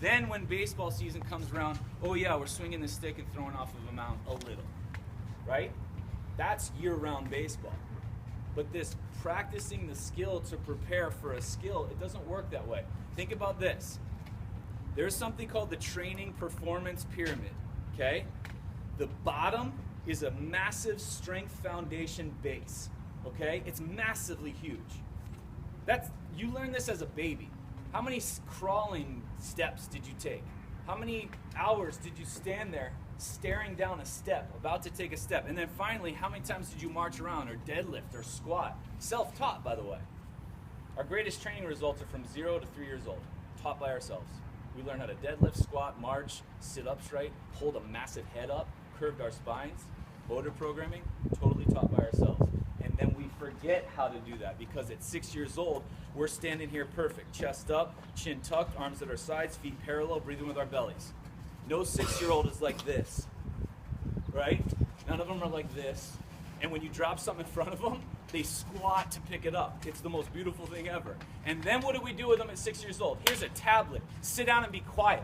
Then when baseball season comes around, oh yeah, we're swinging the stick and throwing off of a mound a little, right? That's year-round baseball. But this practicing the skill to prepare for a skill, it doesn't work that way. Think about this. There's something called the training performance pyramid, okay? The bottom is a massive strength foundation base, okay? It's massively huge. You learn this as a baby. How many crawling steps did you take? How many hours did you stand there staring down a step, about to take a step? And then finally, how many times did you march around or deadlift or squat? Self-taught, by the way. Our greatest training results are from 0 to 3 years old, taught by ourselves. We learn how to deadlift, squat, march, sit up straight, hold a massive head up, curved our spines, motor programming, totally taught by ourselves. And then we forget how to do that because at 6 years old, we're standing here perfect. Chest up, chin tucked, arms at our sides, feet parallel, breathing with our bellies. No 6-year-old is like this, right? None of them are like this. And when you drop something in front of them, they squat to pick it up. It's the most beautiful thing ever. And then what do we do with them at 6 years old? Here's a tablet. Sit down and be quiet.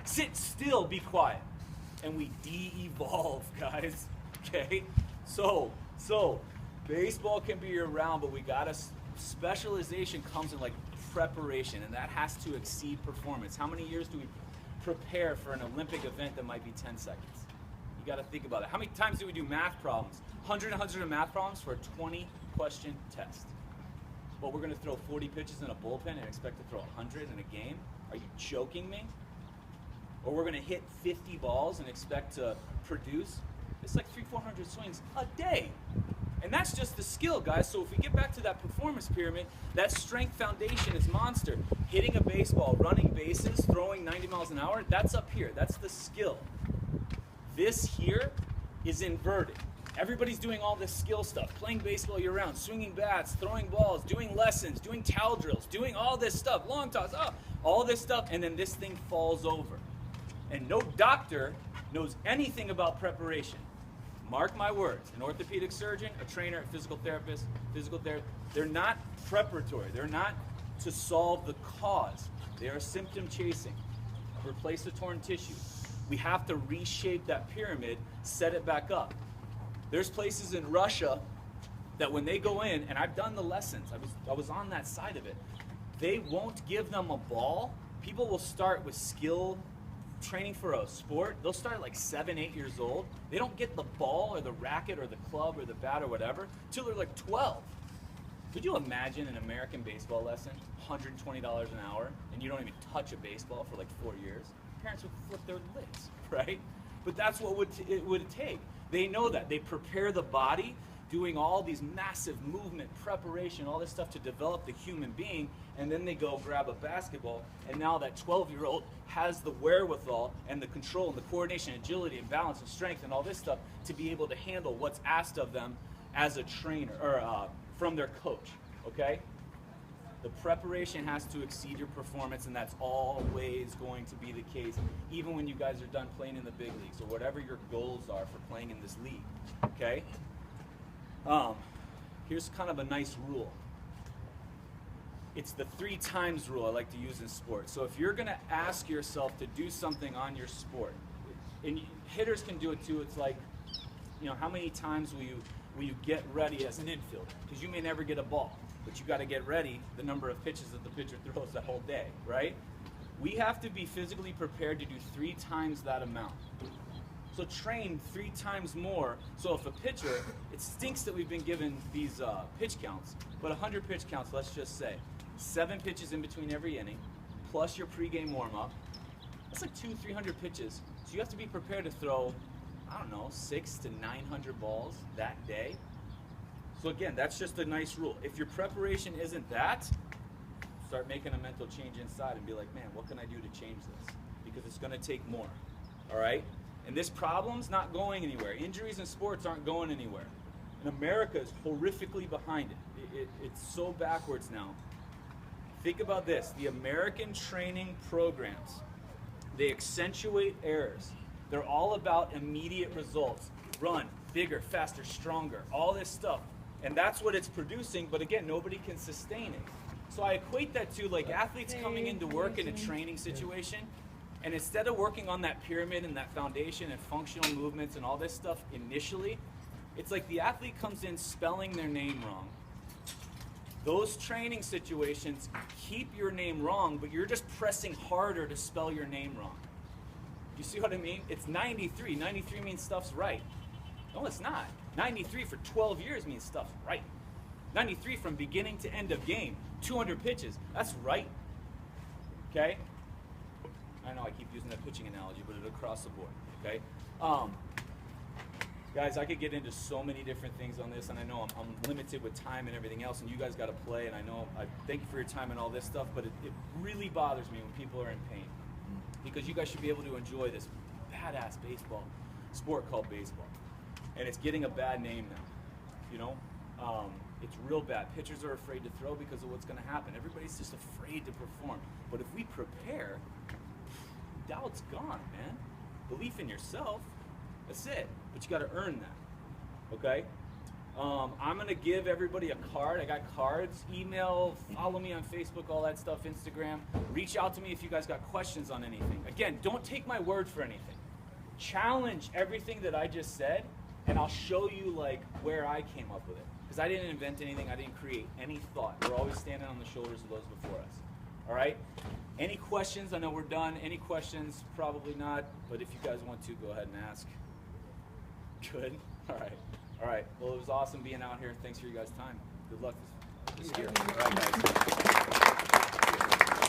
Sit still, be quiet. And we de-evolve, guys, okay? So baseball can be year-round, but we gotta, specialization comes in like preparation, and that has to exceed performance. How many years do we prepare for an Olympic event that might be 10 seconds? You gotta think about it. How many times do we do math problems? 100 of math problems for a 20-question test. Well, we're gonna throw 40 pitches in a bullpen and expect to throw 100 in a game? Are you joking me? Or we're gonna hit 50 balls and expect to produce? It's like 300-400 swings a day. And that's just the skill, guys. So if we get back to that performance pyramid, that strength foundation is monster. Hitting a baseball, running bases, throwing 90 miles an hour, that's up here. That's the skill. This here is inverted. Everybody's doing all this skill stuff, playing baseball year-round, swinging bats, throwing balls, doing lessons, doing towel drills, doing all this stuff, long toss, all this stuff, and then this thing falls over. And no doctor knows anything about preparation. Mark my words, an orthopedic surgeon, a trainer, a physical therapist, they're not preparatory. They're not to solve the cause. They are symptom chasing. Replace the torn tissue. We have to reshape that pyramid, set it back up. There's places in Russia that when they go in, and I've done the lessons, I was on that side of it, they won't give them a ball. People will start with skill training for a sport. They'll start at like 7, 8 years old. They don't get the ball or the racket or the club or the bat or whatever till they're like 12. Could you imagine an American baseball lesson, $120 an hour, and you don't even touch a baseball for like 4 years? Parents would flip their lids, right? But that's what it would take. They know that. They prepare the body, doing all these massive movement, preparation, all this stuff to develop the human being, and then they go grab a basketball, and now that 12-year-old has the wherewithal and the control and the coordination, agility and balance and strength and all this stuff to be able to handle what's asked of them as a trainer, or from their coach, okay? The preparation has to exceed your performance, and that's always going to be the case, even when you guys are done playing in the big leagues or whatever your goals are for playing in this league, okay? Here's kind of a nice rule. It's the 3 times rule I like to use in sports. So if you're gonna ask yourself to do something on your sport, and hitters can do it too, it's like, how many times will you get ready as an infielder? Because you may never get a ball, but you gotta get ready the number of pitches that the pitcher throws the whole day, right? We have to be physically prepared to do 3 times that amount. So train 3 times more. So if a pitcher, it stinks that we've been given these pitch counts, but 100 pitch counts, let's just say, 7 pitches in between every inning, plus your pregame warm-up, that's like 200-300 pitches. So you have to be prepared to throw, 600 to 900 balls that day. So again, that's just a nice rule. If your preparation isn't that, start making a mental change inside and be like, man, what can I do to change this? Because it's gonna take more, all right? And this problem's not going anywhere. Injuries in sports aren't going anywhere. And America is horrifically behind it. It's so backwards now. Think about this. The American training programs, they accentuate errors. They're all about immediate results. Run, bigger, faster, stronger, all this stuff. And that's what it's producing, but again, nobody can sustain it. So I equate that to like athletes coming into work in a training situation, and instead of working on that pyramid and that foundation and functional movements and all this stuff initially, it's like the athlete comes in spelling their name wrong. Those training situations keep your name wrong, but you're just pressing harder to spell your name wrong. You see what I mean? It's 93. 93 means stuff's right. No, it's not. 93 for 12 years means stuff's right. 93 from beginning to end of game. 200 pitches. That's right. Okay? I know I keep using that pitching analogy, but it's across the board. Okay? Guys, I could get into so many different things on this, and I know I'm limited with time and everything else, and you guys got to play, and I know I thank you for your time and all this stuff, but it really bothers me when people are in pain, because you guys should be able to enjoy this badass baseball sport called baseball, and it's getting a bad name now. You know, it's real bad. Pitchers are afraid to throw because of what's going to happen. Everybody's just afraid to perform. But if we prepare, doubt's gone, man. Belief in yourself. That's it. But you got to earn that. Okay? I'm going to give everybody a card. I got cards. Email, follow me on Facebook, all that stuff, Instagram. Reach out to me if you guys got questions on anything. Again, don't take my word for anything. Challenge everything that I just said, and I'll show you like where I came up with it. Because I didn't invent anything. I didn't create any thought. We're always standing on the shoulders of those before us. All right? Any questions? I know we're done. Any questions? Probably not. But if you guys want to, go ahead and ask. Good. All right. All right. Well, it was awesome being out here. Thanks for you guys' time. Good luck this year. All right, guys.